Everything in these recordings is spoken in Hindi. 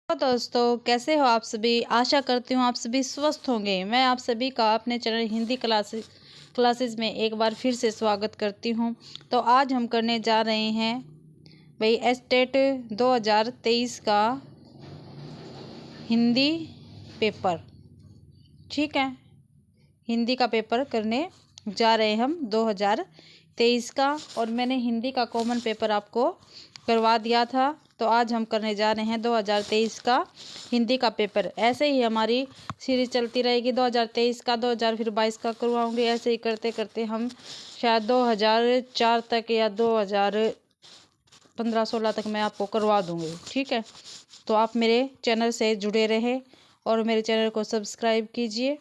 तो दोस्तों, कैसे हो आप सभी। आशा करती हूँ आप सभी स्वस्थ होंगे। मैं आप सभी का अपने चैनल हिंदी क्लासेस में एक बार फिर से स्वागत करती हूँ। तो आज हम करने जा रहे हैं भाई एस्टेट 2023 का हिंदी पेपर। ठीक है, हिंदी का पेपर करने जा रहे हैं हम 2023 का। और मैंने हिंदी का कॉमन पेपर आपको करवा दिया था, तो आज हम करने जा रहे हैं 2023 का हिंदी का पेपर। ऐसे ही हमारी सीरीज चलती रहेगी। 2023 का 2022 का करवाऊंगी। ऐसे ही करते करते हम शायद 2004 तक या 2015-16 तक मैं आपको करवा दूंगी। ठीक है, तो आप मेरे चैनल से जुड़े रहे और मेरे चैनल को सब्सक्राइब कीजिए,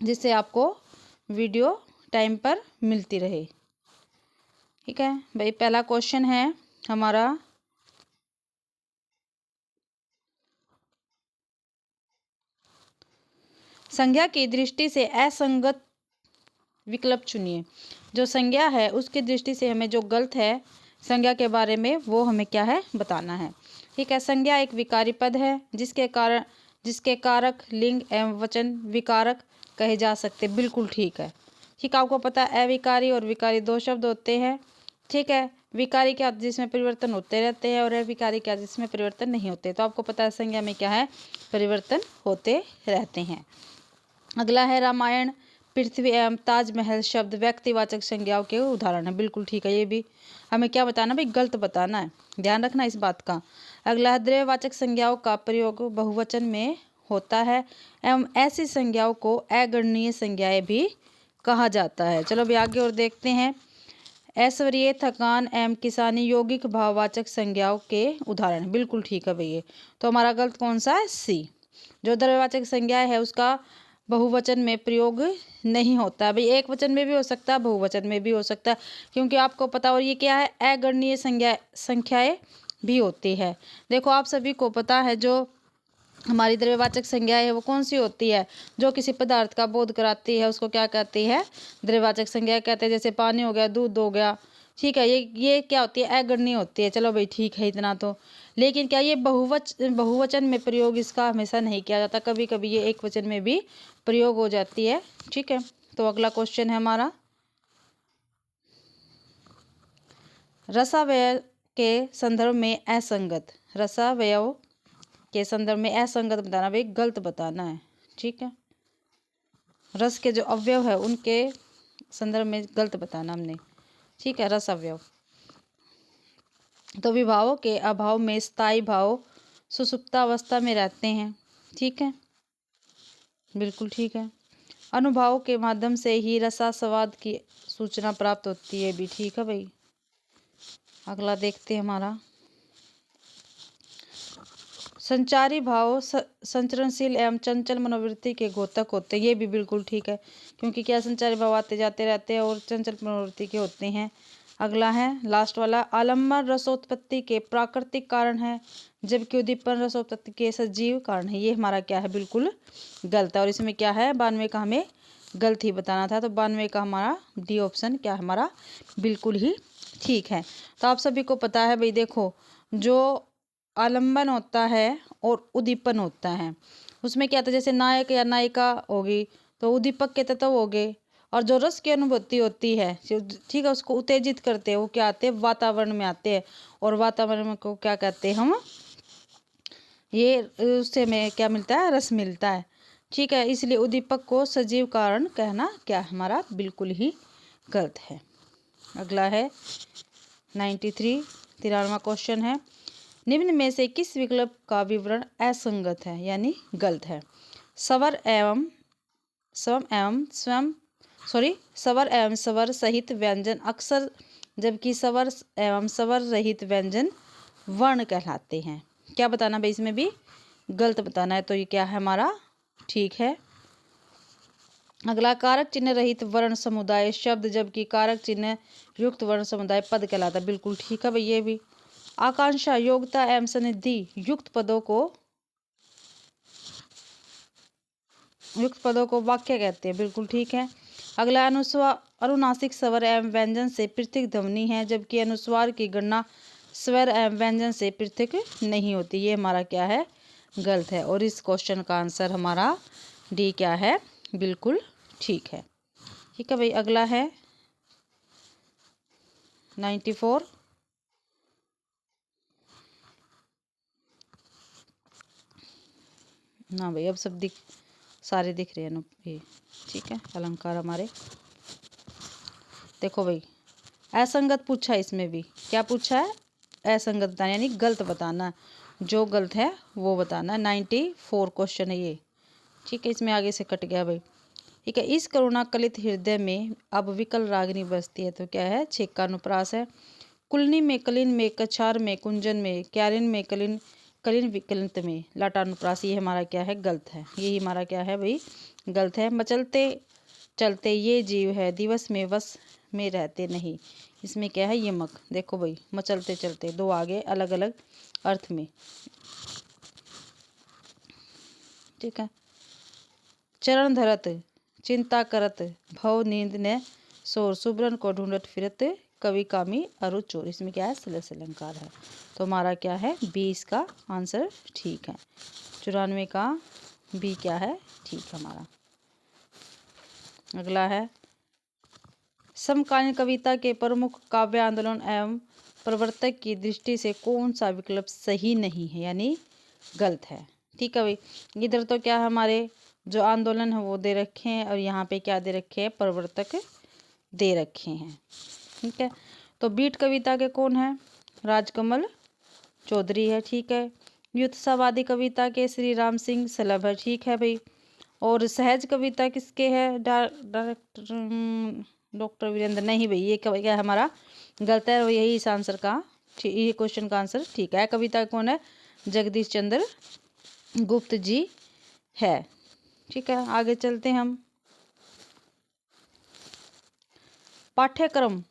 जिससे आपको वीडियो टाइम पर मिलती रहे। ठीक है भाई, पहला क्वेश्चन है हमारा, संज्ञा की दृष्टि से असंगत विकल्प चुनिए। जो संज्ञा है उसकी दृष्टि से हमें जो गलत है संज्ञा के बारे में, वो हमें क्या है बताना है। ठीक है, संज्ञा एक विकारी पद है जिसके कारक लिंग एवं वचन विकारक कहे जा सकते। बिल्कुल ठीक है। ठीक, आपको पता है अविकारी और विकारी दो शब्द होते हैं। ठीक है, विकारी क्या जिसमें परिवर्तन होते रहते हैं और अविकारी क्या जिसमें परिवर्तन नहीं होते। तो आपको पता है संज्ञा में क्या है, परिवर्तन होते रहते हैं। अगला है रामायण, पृथ्वी एवं ताजमहल शब्द व्यक्तिवाचक संज्ञाओं के उदाहरण है। बिल्कुल ठीक है, ये भी हमें क्या बताना भाई, गलत बताना है, ध्यान रखना इस बात का। अगला है द्रव्यवाचक संज्ञाओं का प्रयोग बहुवचन में होता है एवं ऐसी संज्ञाओं को अगणनीय संज्ञाएं भी कहा जाता है। चलो अभी आगे और देखते हैं। ऐश्वर्य, थकान एवं किसानी यौगिक भाववाचक संज्ञाओं के उदाहरण। बिल्कुल ठीक है भैया। तो हमारा गलत कौन सा है, सी। जो द्रव्यवाचक संज्ञा है उसका बहुवचन में प्रयोग नहीं होता भाई, एक वचन में भी हो सकता है, बहुवचन में भी हो सकता है, क्योंकि आपको पता। और ये क्या है, अगणनीय संख्याएं भी होती है। देखो आप सभी को पता है जो हमारी द्रव्यवाचक संज्ञा है वो कौन सी होती है, जो किसी पदार्थ का बोध कराती है उसको क्या कहती है, द्रव्यवाचक संज्ञा कहते हैं। जैसे पानी हो गया, दूध हो गया। ठीक है, ये क्या होती है, अगणनीय होती है। चलो भाई ठीक है इतना तो। लेकिन क्या ये बहुवचन में प्रयोग इसका हमेशा नहीं किया जाता, कभी कभी ये एक वचन में भी प्रयोग हो जाती है। ठीक है, तो अगला क्वेश्चन है हमारा, रसावयव के संदर्भ में असंगत। रसावयव के संदर्भ में असंगत बताना भाई, गलत बताना है। ठीक है, रस के जो अवयव है उनके संदर्भ में गलत बताना हमने। ठीक है, रस अवयव। तो विभावों के अभाव में स्थायी भाव सुसुप्तावस्था में रहते हैं। ठीक है, बिल्कुल ठीक है। अनुभव के माध्यम से ही रसास्वाद की सूचना प्राप्त होती है भी। ठीक है भाई। अगला देखते हैं हमारा, संचारी भाव संचरणशील एवं चंचल मनोवृत्ति के घोतक होते हैं। ये भी बिल्कुल ठीक है, क्योंकि क्या संचारी भाव आते जाते रहते हैं और चंचल मनोवृत्ति के होते हैं। अगला है लास्ट वाला, आलम्बन रसोत्पत्ति के प्राकृतिक कारण है जबकि उद्दीपन रसोत्पत्ति के सजीव कारण है। ये हमारा क्या है, बिल्कुल गलत है। और इसमें क्या है, 92 का हमें गलत ही बताना था। तो 92 का हमारा डी ऑप्शन क्या हमारा बिल्कुल ही ठीक है। तो आप सभी को पता है भाई, देखो जो आलम्बन होता है और उद्दीपन होता है उसमें क्या था, जैसे नायक या नायिका होगी तो उद्दीपक के तत्व हो गए, और जो रस की अनुभूति होती है, ठीक है, उसको उत्तेजित करते हैं, वो क्या आते हैं, वातावरण में आते हैं। और वातावरण को क्या कहते हैं हम, ये उससे हमें क्या मिलता है, रस मिलता है। ठीक है, इसलिए उद्दीपक को सजीव कारण कहना क्या हमारा बिल्कुल ही गलत है। अगला है 93वां क्वेश्चन है, निम्न में से किस विकल्प का विवरण असंगत है यानी गलत है। स्वर एवं स्वर सहित व्यंजन अक्षर जबकि स्वर एवं स्वर रहित व्यंजन वर्ण कहलाते हैं। क्या बताना भाई, इसमें भी गलत बताना है। तो ये क्या है हमारा ठीक है। अगला, कारक चिन्ह रहित वर्ण समुदाय शब्द जबकि कारक चिन्ह युक्त वर्ण समुदाय पद कहलाता है। बिल्कुल ठीक है भाई। ये भी आकांक्षा, योग्यता एवं सनिधि युक्त पदों को वाक्य कहते हैं। बिल्कुल ठीक है। अगला, अनुनासिक स्वर एवं व्यंजन से पृथक ध्वनि है जबकि अनुस्वार की गणना स्वर एवं व्यंजन से पृथक नहीं होती। ये हमारा क्या है, गलत है। और इस क्वेश्चन का आंसर हमारा डी क्या है, बिल्कुल ठीक है। ठीक है भाई, अगला है 94। ना भाई, अब सब सारे दिख रहे हैं ना ये। ठीक है, अलंकार हमारे देखो भाई, असंगत पूछा है। इसमें भी क्या पूछा है, असंगत बताना, यानी गलत बताना, जो गलत है वो बताना। 94 क्वेश्चन है ये। ठीक है, इसमें आगे से कट गया भाई। ठीक है, इस करुणा कलित हृदय में अब विकल रागनी बसती है, तो क्या है, छेक्कानुप्रास है। कुलनी में, कलिन में, कछार में, कुंजन में, क्यारिन में, कलिन कलिन विकलित में लाटानुप्रास, ये हमारा क्या है, गलत है। यही हमारा क्या है भाई, गलत है। मचलते चलते ये जीव है, दिवस में वश में रहते नहीं, इसमें क्या है, यमक। देखो भाई, मचलते चलते, दो आगे अलग अलग अर्थ में। ठीक है, चरण धरत चिंता करत, भव नींद ने शोर, सुब्रन को ढूंढत फिरत, कवि कामी अरु चोर, इसमें क्या है, सलस अलंकार है। तो हमारा क्या है, 20 का आंसर ठीक है। 94 का बी क्या है, ठीक हमारा। अगला है, समकालीन कविता के प्रमुख काव्य आंदोलन एवं प्रवर्तक की दृष्टि से कौन सा विकल्प सही नहीं है, यानी गलत है। ठीक है भाई, इधर तो क्या है, हमारे जो आंदोलन है वो दे रखे हैं, और यहाँ पे क्या दे रखे हैं, प्रवर्तक दे रखे हैं। ठीक है, तो बीट कविता के कौन है, राजकमल चौधरी है। ठीक है, युद्धसावादी कविता के श्री राम सिंह सलभ है। ठीक है भाई, और सहज कविता किसके है, डायरेक्टर डॉक्टर वीरेंद्र, नहीं भाई, ये क्या है, हमारा गलत है। और यही इस आंसर का, ये क्वेश्चन का आंसर ठीक है। कविता कौन है, जगदीश चंद्र गुप्त जी है। ठीक है, आगे चलते हैं हम। पाठ्यक्रम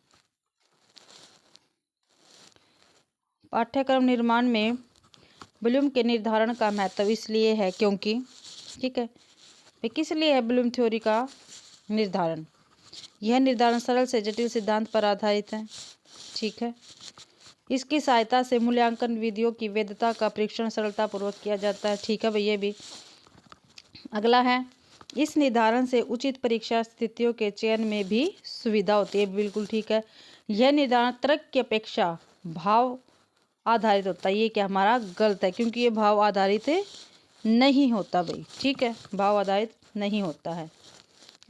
निर्माण में ब्लूम के निर्धारण का महत्व इसलिए है क्योंकि, ठीक है, किस लिए है ब्लूम थ्योरी का निर्धारण, यह निर्धारण सरल से जटिल सिद्धांत पर आधारित है। ठीक है, इसकी सहायता से मूल्यांकन विधियों की वैधता का परीक्षण सरलतापूर्वक किया जाता है। ठीक है भैया भी। अगला है, इस निर्धारण से उचित परीक्षा स्थितियों के चयन में भी सुविधा होती है, बिल्कुल ठीक है। यह निर्धारण तर्क की अपेक्षा भाव आधारित होता है, ये क्या हमारा गलत है, क्योंकि ये भाव आधारित नहीं होता भाई। ठीक है, भाव आधारित नहीं होता है।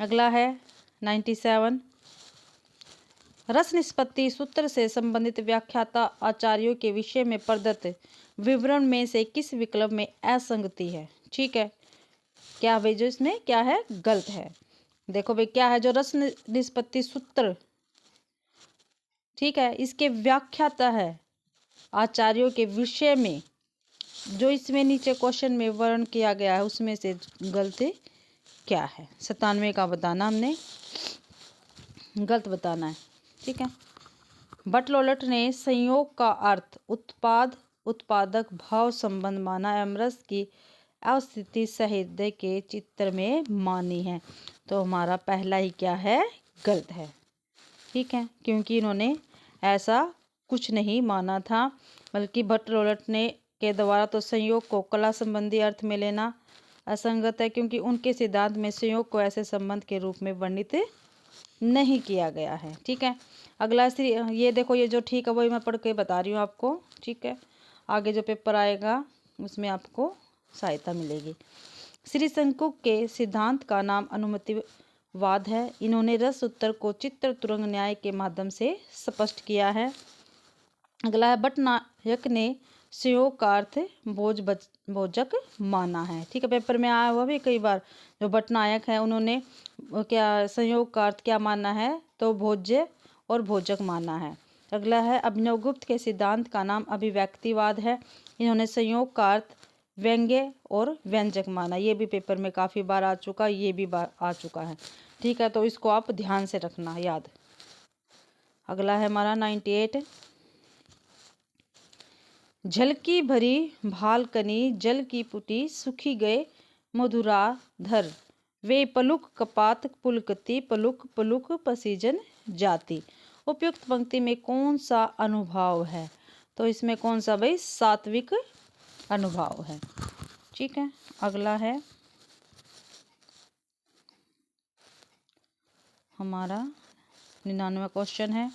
अगला है 97, रस निष्पत्ति सूत्र से संबंधित व्याख्याता आचार्यों के विषय में प्रदत्त विवरण में से किस विकल्प में असंगति है। ठीक है, क्या भाई, जो इसमें क्या है, गलत है। देखो भाई, क्या है, जो रस निष्पत्ति सूत्र, ठीक है, इसके व्याख्याता है आचार्यों के विषय में, जो इसमें नीचे क्वेश्चन में वर्णन किया गया है, उसमें से गलत क्या है। 97 का बताना, हमने गलत बताना है। ठीक है, बटलोलट ने संयोग का अर्थ उत्पाद उत्पादक भाव संबंध माना एवं रस की अवस्थिति सहृदय के चित्र में मानी है, तो हमारा पहला ही क्या है, गलत है। ठीक है, क्योंकि इन्होंने ऐसा कुछ नहीं माना था, बल्कि बटलोलट ने के द्वारा तो संयोग को कला संबंधी अर्थ में लेना असंगत है, क्योंकि उनके सिद्धांत में संयोग को ऐसे संबंध के रूप में वर्णित नहीं किया गया है। ठीक है, अगला ये देखो, ये जो ठीक है वही मैं पढ़ के बता रही हूँ आपको। ठीक है, आगे जो पेपर आएगा उसमें आपको सहायता मिलेगी। श्री शंकु के सिद्धांत का नाम अनुमतिवाद है। इन्होंने रस उत्तर को चित्र तुरंग न्याय के माध्यम से स्पष्ट किया है। अगला है, भट्टनायक ने संयोग का अर्थ भोजक माना है। ठीक है, पेपर में आया हुआ भी कई बार, जो भट्टनायक है उन्होंने क्या संयोग का अर्थ क्या माना है, तो भोज्य और भोजक माना है। अगला है, अभिनवगुप्त के सिद्धांत का नाम अभिव्यक्तिवाद है। इन्होंने संयोग का अर्थ व्यंग्य और व्यंजक माना, ये भी पेपर में काफ़ी बार आ चुका, ये भी बार आ चुका है। ठीक है, तो इसको आप ध्यान से रखना याद। अगला है हमारा 98, झलकी भरी भालकनी जल की पुटी सुखी गए मधुराधर, वे पलुक कपात पुलकती पलुक पलुक पसीजन जाति। उपयुक्त पंक्ति में कौन सा अनुभाव है, तो इसमें कौन सा भाई, सात्विक अनुभाव है। ठीक है। अगला है हमारा 99वां क्वेश्चन है,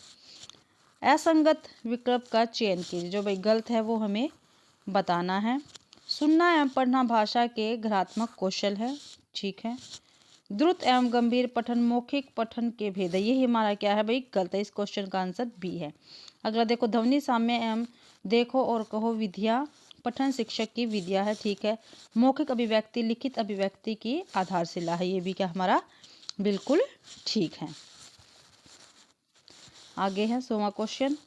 असंगत विकल्प का चयन कीजिए। जो भाई गलत है वो हमें बताना है। सुनना एवं पढ़ना भाषा के ग्रहात्मक कौशल है, ठीक है। द्रुत एवं गंभीर पठन मौखिक पठन के भेद है, यही हमारा क्या है भाई गलत है। इस क्वेश्चन का आंसर बी है। अगला देखो, ध्वनि साम्य एवं देखो और कहो विधिया पठन शिक्षक की विद्या है, ठीक है। मौखिक अभिव्यक्ति लिखित अभिव्यक्ति की आधारशिला है, ये भी क्या हमारा बिल्कुल ठीक है। आगे है 100वां क्वेश्चन।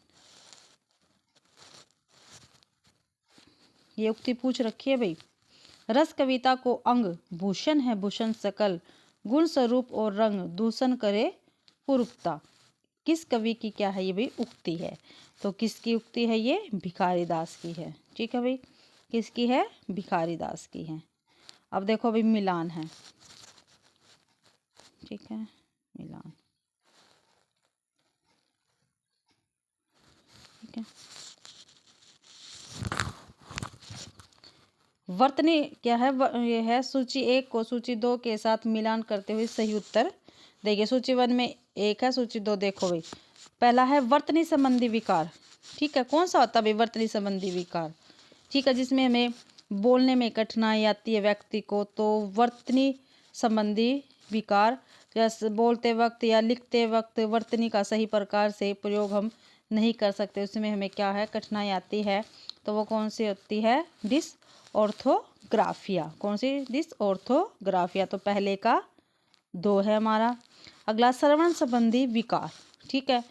ये उक्ति पूछ रखी है भाई, रस कविता को अंग भूषण है, भूषण सकल गुण स्वरूप और रंग दूषण करे पूर्वता। किस कवि की क्या है ये भाई उक्ति है? तो किसकी उक्ति है? ये भिखारी दास की है, ठीक है भाई। किसकी है? भिखारी दास की है। अब देखो भाई मिलान है, ठीक है, मिलान, ठीक है। वर्तनी क्या है? ये है सूची 1 को सूची 2 के साथ मिलान करते हुए सही उत्तर देखिए। सूची 1 में 1 है, सूची 2 देखो भाई। पहला है वर्तनी संबंधी विकार, ठीक है। कौन सा होता है भाई वर्तनी संबंधी विकार? ठीक है, जिसमें हमें बोलने में कठिनाई आती है व्यक्ति को, तो वर्तनी संबंधी विकार जैसे बोलते वक्त या लिखते वक्त वर्तनी का सही प्रकार से प्रयोग हम नहीं कर सकते, उसमें हमें क्या है कठिनाई आती है, तो वो कौन सी होती है? डिसऑर्थोग्राफिया। कौन सी? डिसऑर्थोग्राफिया। तो पहले का 2 है हमारा। अगला श्रवण संबंधी विकार, ठीक है।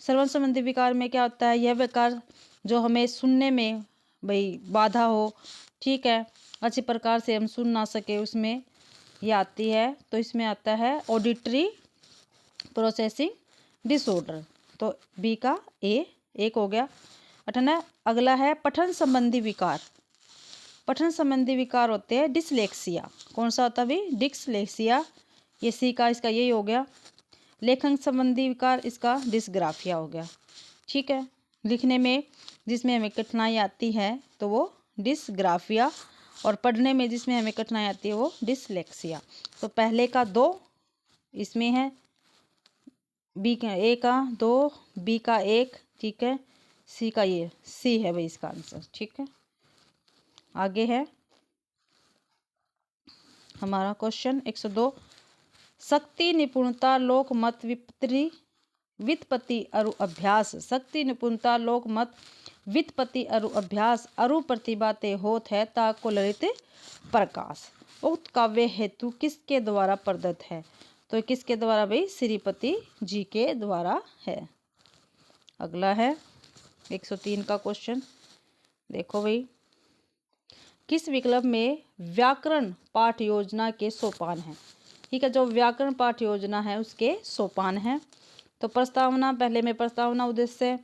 श्रवण संबंधी विकार में क्या होता है? यह विकार जो हमें सुनने में भाई बाधा हो, ठीक है, अच्छी प्रकार से हम सुन ना सके, उसमें ये आती है। तो इसमें आता है ऑडिटरी प्रोसेसिंग डिसऑर्डर। तो बी का ए 1 हो गया। 98। अगला है पठन संबंधी विकार। पठन संबंधी विकार होते हैं डिसलेक्सिया। कौन सा होता है भाई? डिसलेक्सिया। ये सी का इसका यही हो गया। लेखन संबंधी विकार इसका डिसग्राफिया हो गया, ठीक है। लिखने में जिसमें हमें कठिनाई आती है तो वो डिसग्राफिया, और पढ़ने में जिसमें हमें कठिनाई आती है वो डिसलेक्सिया। तो पहले का 2 इसमें है, बी का ए का 2, बी का 1, ठीक है, सी का ये सी है भाई इसका आंसर, ठीक है। आगे है हमारा क्वेश्चन 102, शक्ति निपुणता लोकमत व्युत्पत्ति अरु अभ्यास। शक्ति निपुणता लोकमत व्युत्पत्ति अरु अभ्यास अरु प्रतिभा ते होत है ताको ललित प्रकाश। उक्त काव्य हेतु किसके द्वारा प्रदत्त है? तो किसके द्वारा भाई? श्रीपति जी के द्वारा है। अगला है 103 का क्वेश्चन, देखो भाई, किस विकल्प में व्याकरण पाठ योजना के सोपान है? ठीक है, जो व्याकरण पाठ योजना है उसके सोपान है। तो प्रस्तावना, पहले में प्रस्तावना उद्देश्य,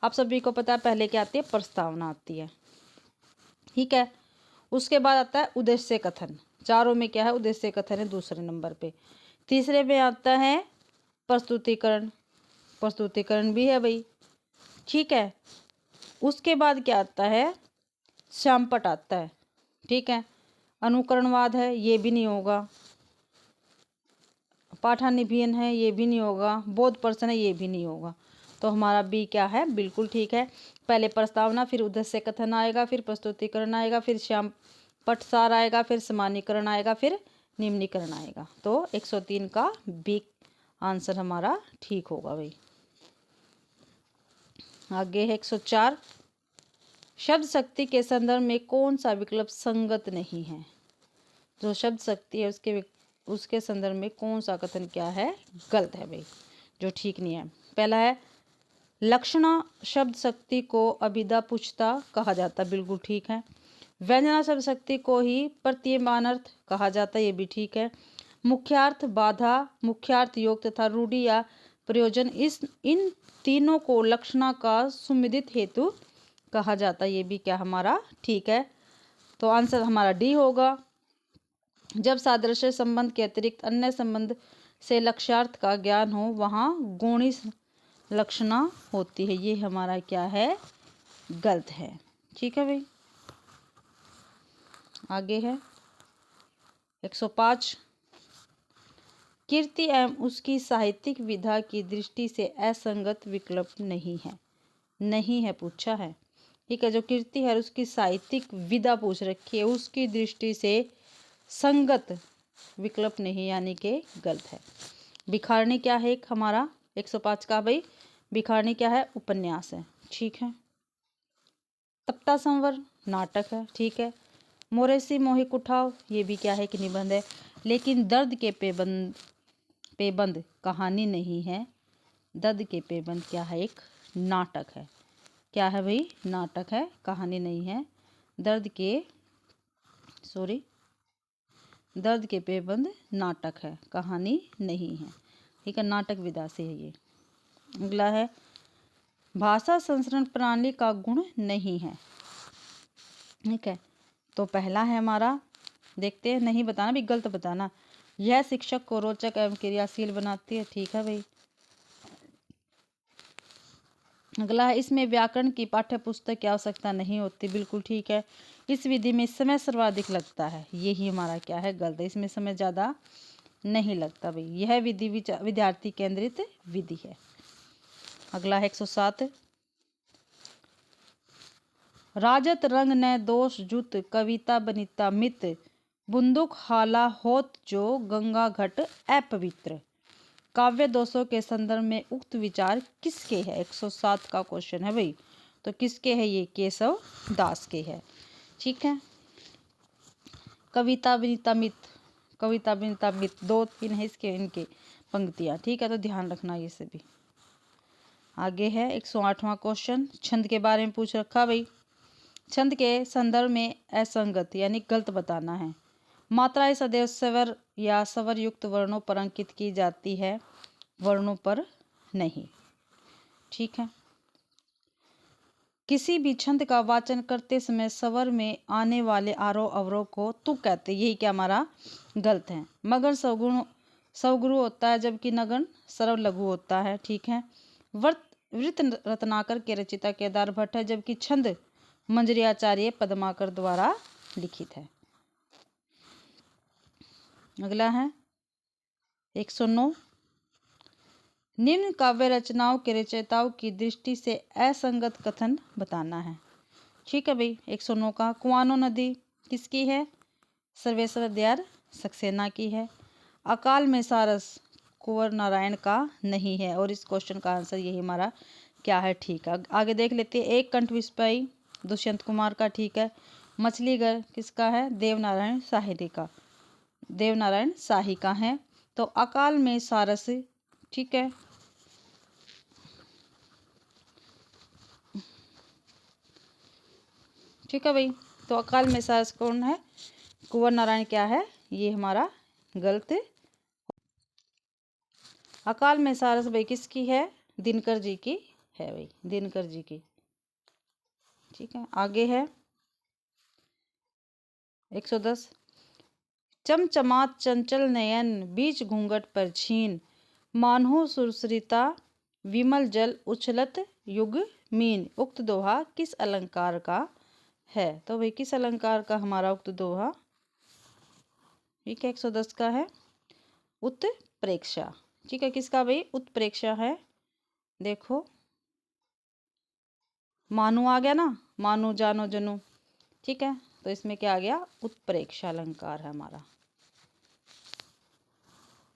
आप सभी को पता है पहले क्या आती है? प्रस्तावना आती है, ठीक है। उसके बाद आता है उद्देश्य कथन। चारों में क्या है? उद्देश्य कथन है दूसरे नंबर पे। तीसरे में आता है प्रस्तुतिकरण, प्रस्तुतिकरण भी है भाई, ठीक है। उसके बाद क्या आता है? श्यामपट आता है, ठीक है। अनुकरणवाद है, ये भी नहीं होगा। पाठानिभियन है, ये भी नहीं होगा। बोध प्रश्न है, ये भी नहीं होगा। तो हमारा बी क्या है? बिल्कुल ठीक है। पहले प्रस्तावना, फिर उद्देश्य कथन आएगा, फिर प्रस्तुतिकरण आएगा, फिर श्यामपट सार आएगा, फिर समानीकरण आएगा, फिर निम्नीकरण आएगा। तो 103 का बी आंसर हमारा ठीक होगा भाई। आगे है 104, शब्द शक्ति के संदर्भ में कौन सा विकल्प संगत नहीं है? जो शब्द शक्ति है उसके संदर्भ में कौन सा कथन क्या है? गलत है भाई, जो ठीक नहीं है। पहला है लक्षणा शब्द शक्ति को अभिधा पुच्छता कहा जाता, बिल्कुल ठीक है। व्यंजना शब्द शक्ति को ही प्रतीयमानार्थ कहा जाता है, ये भी ठीक है। मुख्यार्थ, बाधा, मुख्यार्थ योग तथा रूढ़ि या प्रयोजन, इन तीनों को लक्षणा का सुमिदित हेतु कहा जाता है, ये भी क्या हमारा ठीक है। तो आंसर हमारा डी होगा। जब सादृश्य संबंध के अतिरिक्त अन्य संबंध से लक्ष्यार्थ का ज्ञान हो वहाँ गौणी लक्षणा होती है, ये हमारा क्या है? गलत है, ठीक है भाई। आगे है 105, कीर्ति एवं उसकी साहित्यिक विधा की दृष्टि से असंगत विकल्प नहीं है। नहीं है पूछा है, ठीक है। जो कीर्ति है उसकी साहित्यिक विधा पूछ रखी है, उसकी दृष्टि से संगत विकल्प नहीं, यानी कि गलत है। भिखारणी क्या है एक हमारा 105 का भाई, भिखारणी क्या है, उपन्यास है, ठीक है। तप्ता संवर नाटक है, ठीक है। मोरेसी मोहिक उठाओ ये भी क्या है कि निबंध है। लेकिन दर्द के पेबंद कहानी नहीं है। दर्द के पेबंद क्या है, एक नाटक है। क्या है भाई, नाटक है, कहानी नहीं है। दर्द के पेबंद नाटक है, कहानी नहीं है, ठीक है। नाटक विधा से है ये। अगला है भाषा संस्करण प्रणाली का गुण नहीं है, ठीक है। तो पहला है हमारा, देखते हैं, नहीं बताना भी, गलत बताना। यह शिक्षक को रोचक एवं क्रियाशील बनाती है, ठीक है भाई। अगला है इसमें व्याकरण की पाठ्य पुस्तक की आवश्यकता नहीं होती, बिल्कुल ठीक है। इस विधि में समय सर्वाधिक लगता है, यही हमारा क्या है, गलत है। इसमें समय ज़्यादा नहीं लगता भाई, यह विधि विद्यार्थी केंद्रित विधि है। अगला है 107, राजत रंग न दोष जुत कविता बनिता मित बुंदुक हाला होत जो गंगा घट अपवित्र। काव्य दोषों के संदर्भ में उक्त विचार किसके है, 107 का क्वेश्चन है भाई। तो किसके है ये, केशव दास के है, ठीक है। कविता विनीता मित, कविता विनीता मित 2-3 है इसके, इनके पंक्तियां, ठीक है। तो ध्यान रखना ये सभी। आगे है 108वां क्वेश्चन, छंद के बारे में पूछ रखा भाई। छंद के संदर्भ में असंगत यानी गलत बताना है। मात्राएं सदैव स्वर या स्वर युक्त वर्णों पर अंकित की जाती है, वर्णों पर नहीं, ठीक है। किसी भी छंद का वाचन करते समय स्वर में आने वाले आरोह अवरोह को तुक कहते हैं, यही क्या हमारा गलत है। मगर सवगुरु होता है, जबकि नगन सर्व लघु होता है, ठीक है। वृत्त रत्नाकर के रचिता केदार भट्ट है, जबकि छंद मंजरी आचार्य पद्माकर द्वारा लिखित है। अगला है 109, निम्न काव्य रचनाओं के रचयिताओं की दृष्टि से असंगत कथन बताना है, ठीक है भाई। 109 का कुआनो नदी किसकी है, सर्वेश्वर दयाल सक्सेना की है। अकाल में सारस कुंवर नारायण का नहीं है, और इस क्वेश्चन का आंसर यही हमारा क्या है, ठीक है। आगे देख लेते हैं, एक कंठ विस्पाई दुष्यंत कुमार का, ठीक है। मछलीघर किसका है, देवनारायण शाही का है। तो अकाल में सारस, ठीक है। ठीक है भाई, तो अकाल में सारस कौन है, कुंवर नारायण क्या है, ये हमारा गलत। अकाल में सारस भाई किसकी है, दिनकर जी की है भाई, दिनकर जी की, ठीक है। आगे है 110, चमचमात चंचल नयन बीच घूंघट पर छीन मानहु सुरसरिता विमल जल उछलत युग मीन। उक्त दोहा किस अलंकार का है, तो भाई किस अलंकार का हमारा उक्त दोहा, ठीक है। 110 का है उत्प्रेक्षा, ठीक है। किसका भाई, उत्प्रेक्षा है। देखो मानु आ गया ना, मानु जानो जनु, ठीक है। तो इसमें क्या आ गया, उत्प्रेक्षा अलंकार है हमारा।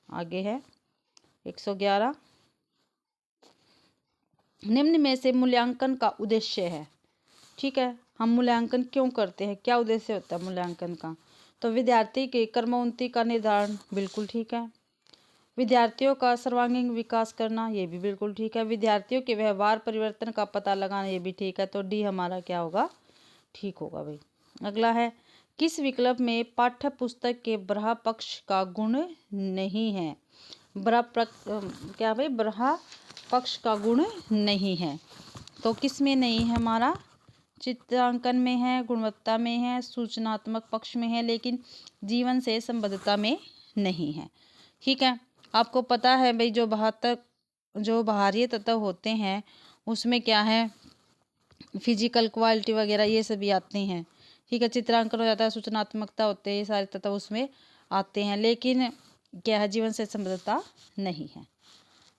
आगे है 111, निम्न में से मूल्यांकन का उद्देश्य है, ठीक है। हम मूल्यांकन क्यों करते हैं, क्या उद्देश्य होता है मूल्यांकन का, तो विद्यार्थी के कर्मोन्नति का निर्धारण, बिल्कुल ठीक है। विद्यार्थियों का सर्वांगीण विकास करना, ये भी बिल्कुल ठीक है। विद्यार्थियों के व्यवहार परिवर्तन का पता लगाना, ये भी ठीक है। तो डी हमारा क्या होगा, ठीक होगा भाई। अगला है किस विकल्प में पाठ्य पुस्तक के ब्रहा पक्ष का गुण नहीं है, क्या भाई, ब्रहा पक्ष का गुण नहीं है। तो किस में नहीं है हमारा, चित्रांकन में है, गुणवत्ता में है, सूचनात्मक पक्ष में है, लेकिन जीवन से संबद्धता में नहीं है, ठीक है। आपको पता है भाई, जो बाहरी तत्व होते हैं उसमें क्या है, फिजिकल क्वालिटी वगैरह ये सभी आते हैं, ठीक है, चित्रांकन हो जाता है, सूचनात्मकता होते हैं, ये सारे तत्व उसमें आते हैं, लेकिन क्या है, जीवन से संबद्धता नहीं है।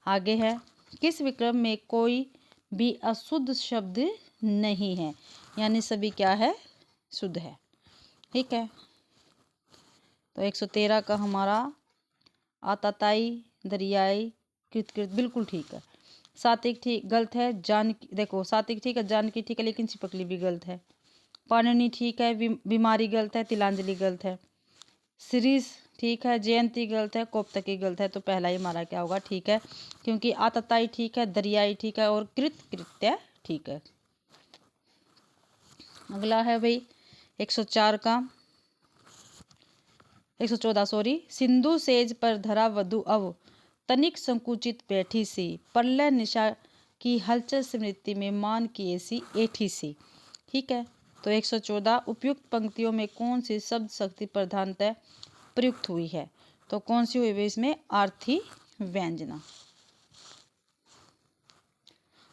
आगे है, किस विकल्प में कोई भी अशुद्ध शब्द नहीं है, यानी सभी क्या है, शुद्ध है। ठीक है, तो 113 का हमारा आताताई, दरियाई, कृतकृत बिल्कुल ठीक है। सात्विक ठीक गलत है, जानकी देखो सात्विक ठीक है, जानकी ठीक है, लेकिन छिपकली भी गलत है। पाणिनि ठीक है, बीमारी गलत है, तिलांजलि गलत है। सिरीस ठीक है, जयंती गलत है, कोप्तकी गलत है। तो पहला ही हमारा क्या होगा, ठीक है, क्योंकि आतताई ठीक है, दरियाई ठीक है और कृत्य ठीक है। अगला है भाई 104 का 114 सॉरी। सिंधु सेज पर धरा वधु अव तनिक संकुचित बैठी सी, प्रलय निशा की हलचल स्मृति में मान की ऐसी ऐठी सी। ठीक है, तो 114 उपयुक्त पंक्तियों में कौन सी शब्द शक्ति प्रधानतः प्रयुक्त हुई है, तो कौन सी हुई है इसमें, आर्थी व्यंजना।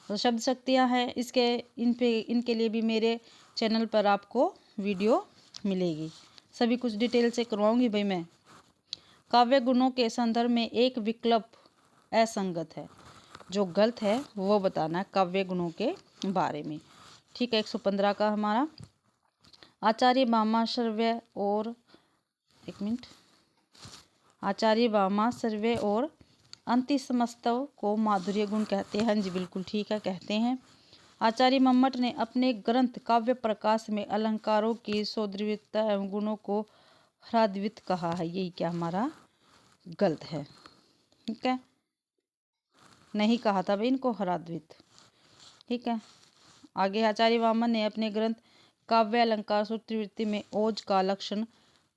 तो शब्द शक्तियाँ हैं, इनके लिए भी मेरे चैनल पर आपको वीडियो मिलेगी, सभी कुछ डिटेल से करवाऊंगी भाई मैं। काव्य गुणों के संदर्भ में एक विकल्प असंगत है, जो गलत है वो बताना है काव्य गुणों के बारे में। ठीक है, 115 का हमारा आचार्य भामा सर्वे और आचार्य भामा सर्वे और अंतिसमस्तव को माधुर्य गुण कहते हैं। जी बिल्कुल ठीक है, कहते हैं। आचार्य मम्मट ने अपने ग्रंथ काव्य प्रकाश में अलंकारों की सौंदर्यता एवं गुणों को ह्राद्वित कहा है, यही क्या हमारा गलत है। ठीक है, नहीं कहा था भाई इनको ह्राद्वित। ठीक है, आगे आचार्य वामन ने अपने ग्रंथ काव्य अलंकार सूत्रवृत्ति में ओज का लक्षण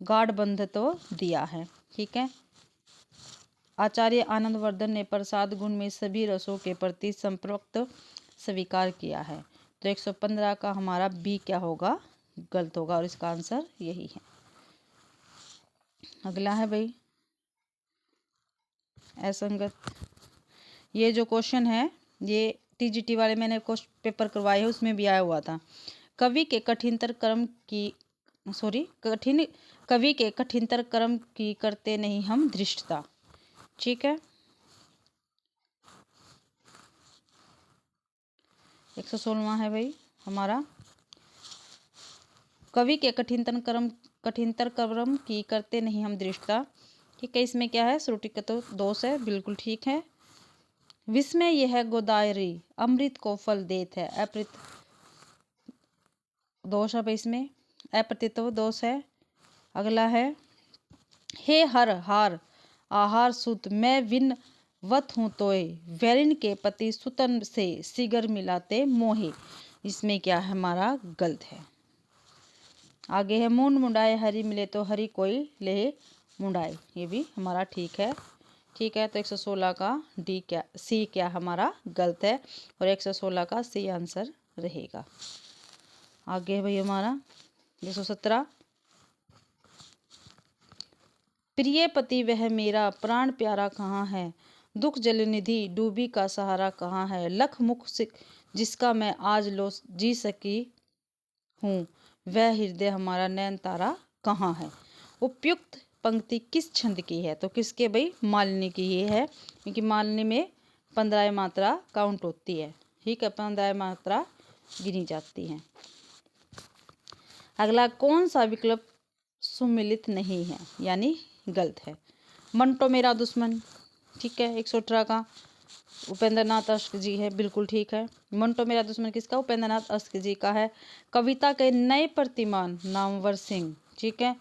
गाढ़बंध तो दिया है। ठीक है, आचार्य आनंदवर्धन ने प्रसाद गुण में सभी रसों के प्रति संपृक्त स्वीकार किया है। तो 115 का हमारा बी क्या होगा, गलत होगा, और इसका आंसर यही है। अगला है भाई असंगत। ये जो क्वेश्चन है ये टीजीटी वाले मैंने क्वेश्चन पेपर करवाए है, उसमें भी आया हुआ था। कवि के कठिनतर कर्म की करते नहीं हम धृष्टता। ठीक है, 116वां है भाई हमारा, कवि के कठिनतर कर्म की करते नहीं हम धृष्टता। ठीक है, इसमें क्या है, श्रुतिगत दोष है, बिल्कुल ठीक है। विस्मय यह गोदावरी अमृत को फल देत है, अप्रत दोष है भाई, इसमें अप्रतित्व दोष है। अगला है, हे हर हार आहार सुत मैं विन वत हूँ तोय वैरिन के पति सुतन से सिगर मिलाते मोहे, इसमें क्या है हमारा गलत है। आगे है, मूंड मुंडाए हरी मिले तो हरी कोई ले मुंडाए, ये भी हमारा ठीक है। ठीक है, तो 116 का सी क्या हमारा गलत है, और 116 का सी आंसर रहेगा। आगे है भाई हमारा 117, प्रिय पति वह मेरा प्राण प्यारा कहाँ है, दुख जलनिधि डूबी का सहारा कहाँ है, लख मुख जिसका मैं आज लो जी सकी हूँ, वह हृदय हमारा नैन तारा कहाँ है। उपयुक्त पंक्ति किस छंद की है, तो किसके भाई, मालिनी की ही है, क्योंकि मालिनी में 15 मात्रा काउंट होती है। ठीक है, 15 मात्रा गिनी जाती हैं। अगला, कौन सा विकल्प सुमिलित नहीं है, यानी गलत है। मंटो मेरा दुश्मन। ठीक है, 118 का उपेंद्र नाथ अश्क जी है, बिल्कुल ठीक है। मंटो मेरा दुश्मन किसका, उपेंद्र नाथ अश्क जी का है। कविता के नए प्रतिमान नामवर सिंह। ठीक है,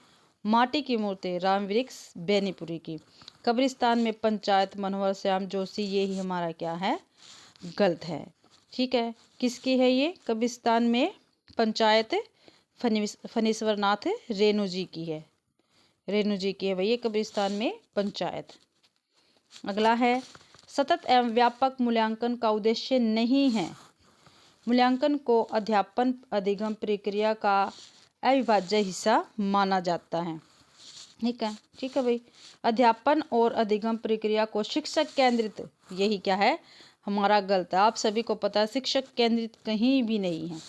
माटी की मूर्ति राम वृक्ष बेनीपुरी की। कब्रिस्तान में पंचायत मनोहर श्याम जोशी, ये ही हमारा क्या है, गलत है। ठीक है, किसकी है ये, कब्रिस्तान में पंचायत फणीश्वर नाथ रेणु जी की है, रेणु जी की है भैया कब्रिस्तान में पंचायत। अगला है, सतत एवं व्यापक मूल्यांकन का उद्देश्य नहीं है। मूल्यांकन को अध्यापन अधिगम प्रक्रिया का अविभाज्य हिस्सा माना जाता है। ठीक है भाई, अध्यापन और अधिगम प्रक्रिया को शिक्षक केंद्रित, यही क्या है हमारा गलत है। आप सभी को पता है शिक्षक केंद्रित कहीं भी नहीं है।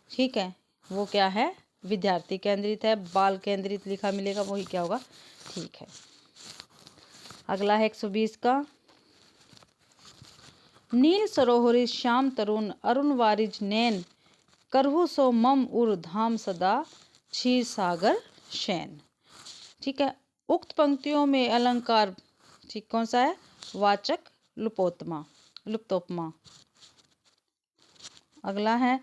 ठीक है, वो क्या है, विद्यार्थी केंद्रित है, बाल केंद्रित लिखा मिलेगा, वही क्या होगा, ठीक है। अगला है 120 का, नील सरोहरी श्याम तरुण अरुण वारिज नैन करहु सो मम उर धाम सदा क्षीर सागर शैन। ठीक है। उक्त पंक्तियों में अलंकार ठीक कौन सा है, वाचक लुप्तोपमा। अगला है,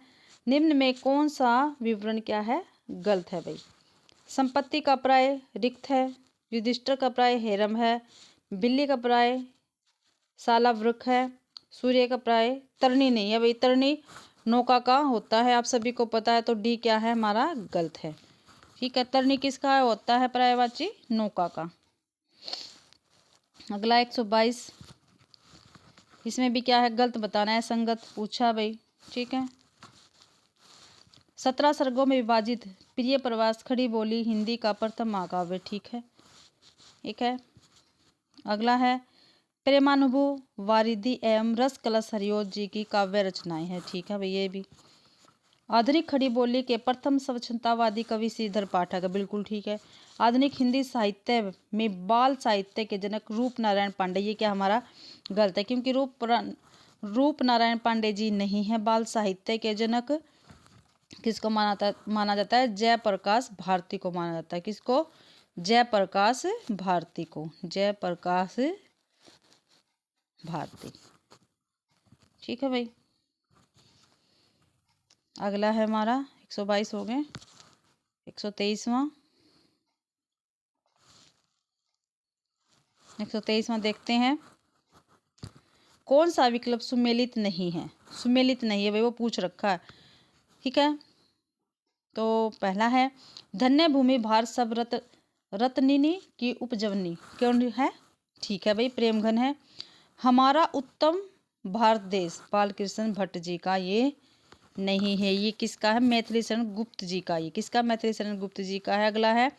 निम्न में कौन सा विवरण क्या है, गलत है भाई। संपत्ति का प्राय रिक्त है, युधिष्ठिर का प्राय हेरम है, बिल्ली का प्राय सालावृक है, सूर्य का प्राय तरनी नहीं है भाई, तरनी नौका का होता है, आप सभी को पता है, तो डी क्या है हमारा, गलत है। ठीक है, तरनी किसका होता है, पर्यायवाची नौका का। अगला 122, इसमें भी क्या है, गलत बताना है, संगत पूछा भाई। ठीक है, 17 सर्गों में विभाजित प्रिय प्रवास खड़ी बोली हिंदी का प्रथम महाकाव्य। ठीक है, एक है। अगला है, प्रेमानुभव वारिधि एवं रस कलश हरिओत जी की काव्य रचनाएं हैं। ठीक है भाई, ये भी। आधुनिक खड़ी बोली के प्रथम स्वच्छतावादी कवि श्रीधर पाठक है, बिल्कुल ठीक है। आधुनिक हिंदी साहित्य में बाल साहित्य के जनक रूप नारायण पांडे, ये क्या हमारा गलत है, क्योंकि रूप नारायण पांडे जी नहीं है बाल साहित्य के जनक। किसको माना जाता है, जयप्रकाश भारती को माना जाता है। किसको, जयप्रकाश भारती को, जयप्रकाश भारती। ठीक है भाई। अगला है हमारा 122 हो गए, 123वां 123वां देखते हैं, कौन सा विकल्प सुमेलित नहीं है, सुमेलित नहीं है भाई, वो पूछ रखा है। ठीक है, तो पहला है, धन्य भूमि भार सब रत्निनी की उपजवनी, कौन है, ठीक है भाई, प्रेमघन है। हमारा उत्तम भारत देश बालकृष्ण भट्ट जी का, ये नहीं है, ये किसका है, मैथिली शरण गुप्त जी का, ये किसका, मैथिली शरण गुप्त जी का है। अगला है,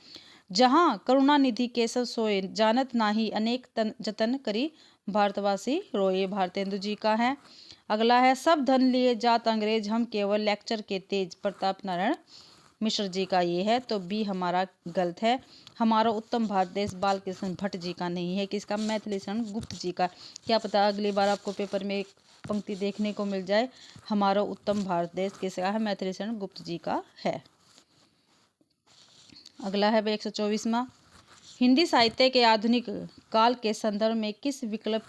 जहाँ करुणानिधि केशव सोए जानत नाही अनेक जतन करी भारतवासी रोए, भारतेंदु जी का है। अगला है, सब धन लिए जात अंग्रेज हम केवल लेक्चर के तेज प्रताप नारायण मिश्र जी का, ये है, तो बी हमारा गलत है। हमारा उत्तम भारत देश बालकृष्ण भट्ट जी का नहीं है, किसका, मैथिली शरण गुप्त जी का। क्या पता अगली बार आपको पेपर में एक पंक्ति देखने को मिल जाए, हमारा उत्तम भारत देश किसका है, मैथिली शरण गुप्त जी का है। अगला है 124वां, हिंदी साहित्य के आधुनिक काल के संदर्भ में किस विकल्प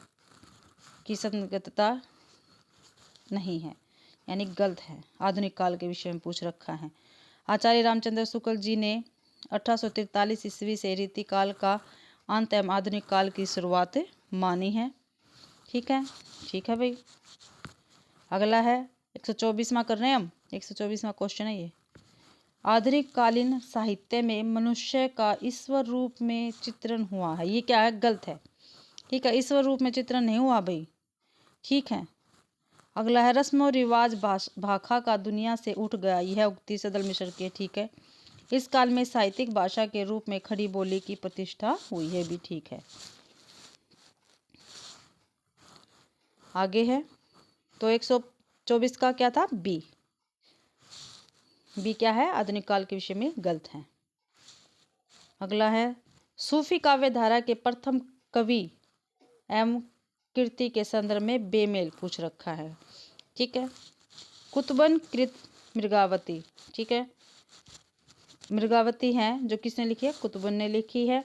की संगतता नहीं है, यानी गलत है, आधुनिक काल के विषय में पूछ रखा है। आचार्य रामचंद्र शुक्ल जी ने 1843 ईस्वी से रीतिकाल का अंत एवं आधुनिक काल की शुरुआत मानी है। ठीक है, ठीक है भाई। अगला है 124वां कर रहे हैं हम, 124वां क्वेश्चन है ये, आधुनिक कालीन साहित्य में मनुष्य का ईश्वर रूप में चित्रण हुआ है, ये क्या है, गलत है। ठीक है, ईश्वर रूप में चित्रण नहीं हुआ भाई। ठीक है। अगला है, रस्म और रिवाज भाखा का दुनिया से उठ गया, यह उक्ति सदल मिश्र की। ठीक है, इस काल में साहित्यिक भाषा के रूप में खड़ी बोली की प्रतिष्ठा हुई है, भी ठीक है। आगे है, तो 124 का क्या था, बी क्या है, आधुनिक काल के विषय में गलत है। अगला है, सूफी काव्य धारा के प्रथम कवि एवं कृति के संदर्भ में बेमेल पूछ रखा है। ठीक है, कुतुबन कृत मृगावती। ठीक है, मृगावती है जो किसने लिखी है, कुतुबन ने लिखी है।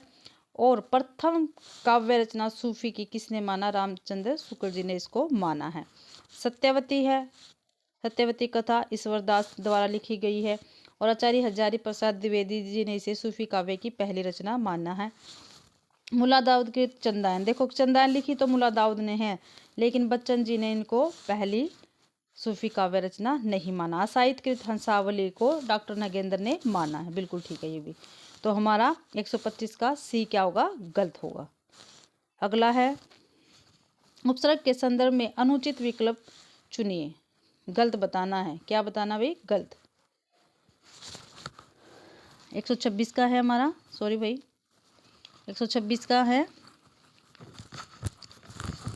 और प्रथम काव्य रचना सूफी की किसने माना, रामचंद्र शुक्ल जी ने इसको माना है। सत्यवती है, सत्यवती कथा ईश्वरदास द्वारा लिखी गई है और आचार्य हजारी प्रसाद द्विवेदी जी ने इसे सूफी काव्य की पहली रचना माना है। मुला दाऊद के चंदान, देखो चंदान लिखी तो मुला दाऊद ने है, लेकिन बच्चन जी ने इनको पहली सूफी काव्य रचना नहीं माना। साहित्यकृत हंसावली को डॉक्टर नगेंद्र ने माना है, बिल्कुल ठीक है ये भी। तो हमारा 125 का सी क्या होगा, गलत होगा। अगला है, उपसर्ग के संदर्भ में अनुचित विकल्प चुनिए, गलत बताना है, क्या बताना भाई, गलत। 126 का है हमारा, सॉरी भाई 126 का है,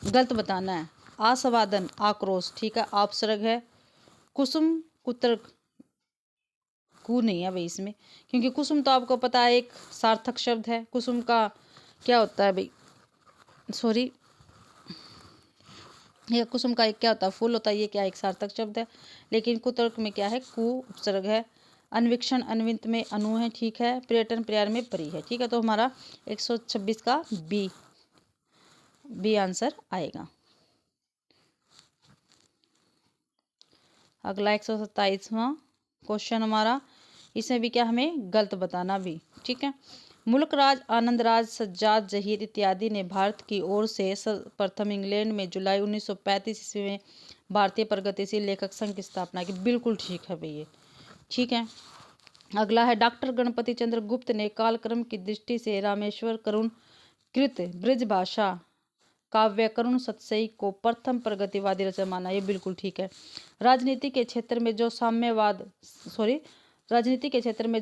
गलत बताना है। आस्वादन आक्रोश, ठीक है, आपसर्ग है। कुसुम कु नहीं है भाई इसमें, क्योंकि कुसुम तो आपको पता है एक सार्थक शब्द है। कुसुम का क्या होता है भाई, सॉरी, ये कुसुम का एक क्या होता है, फूल होता है, ये क्या एक सार्थक शब्द है। लेकिन कुतर्क में क्या है, कु उपसर्ग है। अन्वीक्षण अन्वित में अनु है, ठीक है। पर्यटन पर्याय में परी है, ठीक है। तो हमारा 126 का बी आंसर आएगा। अगला 127वां क्वेश्चन हमारा, इसमें भी क्या हमें गलत बताना भी, ठीक है। मुल्क राज, आनंद राज, सज्जाद, जहीर इत्यादि ने भारत की ओर से सर्वप्रथम इंग्लैंड में जुलाई 1935 ईस्वी में भारतीय प्रगतिशील लेखक संघ की स्थापना की। बिल्कुल ठीक है भैया, ठीक है। अगला है डॉक्टर गणपति चंद्र गुप्त ने कालक्रम की दृष्टि से रामेश्वर करुण कृत ब्रज भाषा काव्य करुण सत्सई को प्रथम प्रगतिवादी रचना माना। ये बिल्कुल ठीक है। राजनीति के क्षेत्र में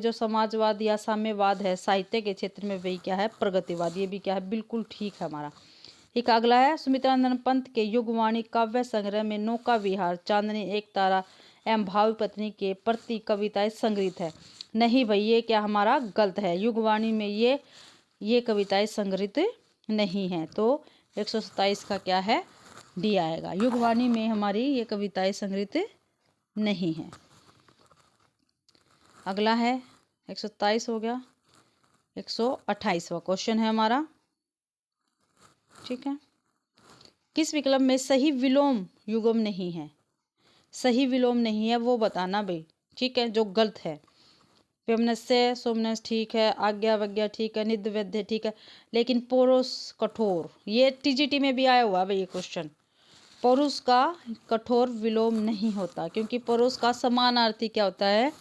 जो समाजवाद या साम्यवाद है, साहित्य के क्षेत्र में वही क्या है, प्रगतिवाद। ये भी क्या है, बिल्कुल ठीक है हमारा। ठीक, अगला है सुमित्रानंद पंत के युगवाणी काव्य संग्रह में नौका विहार, चांदनी, एक तारा एवं भावी पत्नी के प्रति कविताएं संग्रहित है। नहीं भाई, ये क्या हमारा गलत है। युगवाणी में ये कविताएं संग्रहित नहीं है। तो 127 का क्या है, डी आएगा। युगवाणी में हमारी ये कविताएं संग्रहित नहीं है। अगला है 127 हो गया। 128वां क्वेश्चन है हमारा, ठीक है। किस विकल्प में सही विलोम युग्म नहीं है? सही विलोम नहीं है वो बताना भाई, ठीक है, जो गलत है। व्योमनस्य सोमनस ठीक है, आज्ञा वज्ञा ठीक है, निध वैद्य ठीक है, लेकिन पौरुष कठोर, ये टीजीटी में भी आया हुआ भाई ये क्वेश्चन। पौरुष का कठोर विलोम नहीं होता, क्योंकि पौरुष का समानार्थी क्या होता है,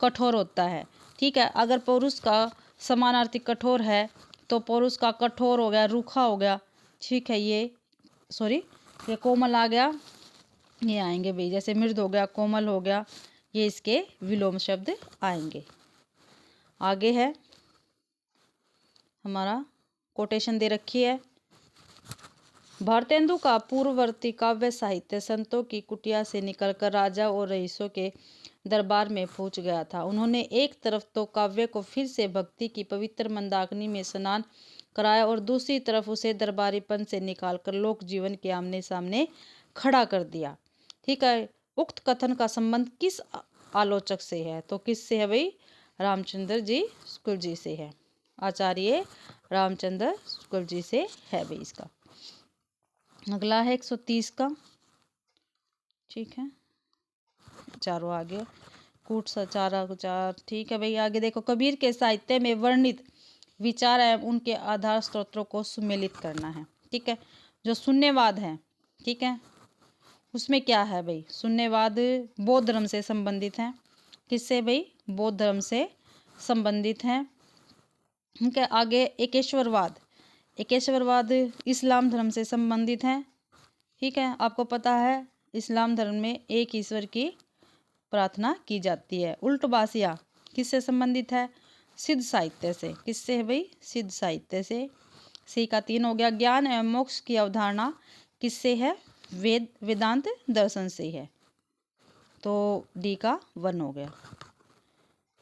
कठोर होता है, ठीक है। अगर पौरुष का समानार्थी कठोर है तो पौरुष का कठोर हो गया, रूखा हो गया, ठीक है। ये कोमल आ गया, ये आएंगे भाई, जैसे मृद हो गया, कोमल हो गया, ये इसके विलोम शब्द आएंगे। आगे है हमारा कोटेशन दे रखी है। भारतेंदु का पूर्ववर्ती काव्य साहित्य संतों की कुटिया से निकलकर राजा और रईसों के दरबार में पहुंच गया था। उन्होंने एक तरफ तो काव्य को फिर से भक्ति की पवित्र मंदाकिनी में स्नान कराया और दूसरी तरफ उसे दरबारीपन से निकालकर लोक जीवन के आमने सामने खड़ा कर दिया, ठीक है। उक्त कथन का संबंध किस आलोचक से है? तो किससे है भाई? रामचंद्र जी शुक्ल जी से है। आचार्य रामचंद्र शुक्ल जी से है भाई इसका। अगला है 130 का, ठीक है। चारों आगे कूट सचारा चार, ठीक है भाई। आगे देखो, कबीर के साहित्य में वर्णित विचार एवं उनके आधार स्त्रोत्रों को सुमेलित करना है, ठीक है। जो शून्यवाद है, ठीक है, उसमें क्या है भाई? शून्यवाद बौद्ध धर्म से संबंधित है। किससे भाई? बौद्ध धर्म से संबंधित है, ठीक है। आगे एकेश्वरवाद इस्लाम धर्म से संबंधित है, ठीक है। आपको पता है इस्लाम धर्म में एक ईश्वर की प्रार्थना की जाती है। उल्टबासिया किससे संबंधित है? सिद्ध साहित्य से। किससे है भाई? सिद्ध साहित्य से। सी का 3 हो गया। ज्ञान एवं मोक्ष की अवधारणा किससे है? वेदांत दर्शन से है। तो डी का 1 हो गया,